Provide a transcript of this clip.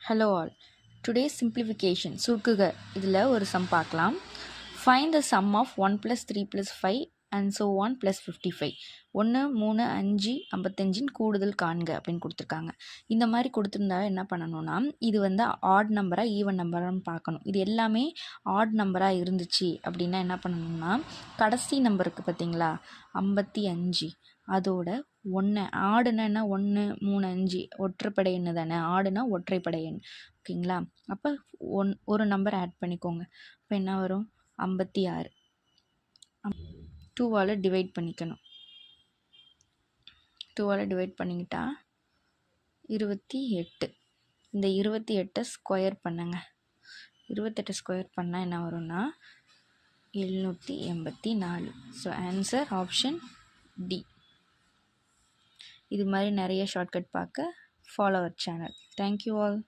Hello all. Today's simplification சுருக்குக இதில் ஒரு some பார்க்கலாம். Find the sum of 1 plus 3 plus 5 and so on plus 55. 1 3 5 55 கூடுதல் காண்க அப்படின்னு கொடுத்துருக்காங்க. இந்த மாதிரி கொடுத்துருந்தா என்ன பண்ணணும்னா இது வந்து ஆட் நம்பராக ஈவன் நம்பரான்னு பார்க்கணும். இது எல்லாமே ஆட் நம்பராக இருந்துச்சு அப்படின்னா என்ன பண்ணணும்னா கடைசி நம்பருக்கு பார்த்தீங்களா 55 அதோட 1 ஆடுனா என்ன 1 3 5 ஒற்றைப்படை எண்ணு தானே. ஆடுனா ஒற்றைப்படை எண். ஓகேங்களா. அப்போ ஒரு நம்பர் ஆட் பண்ணிக்கோங்க. இப்போ என்ன வரும் 56. 2ஆல் டிவைட் பண்ணிக்கணும். 2ஆல் டிவைட் பண்ணிக்கிட்டா 28. இந்த 28 ஸ்கொயர் பண்ணுங்க. 28 ஸ்கொயர் பண்ணால் என்ன வரும்னா 784. So answer option D. இது மாதிரி நிறைய ஷார்ட்கட் பார்க்க follow our channel. Thank you all.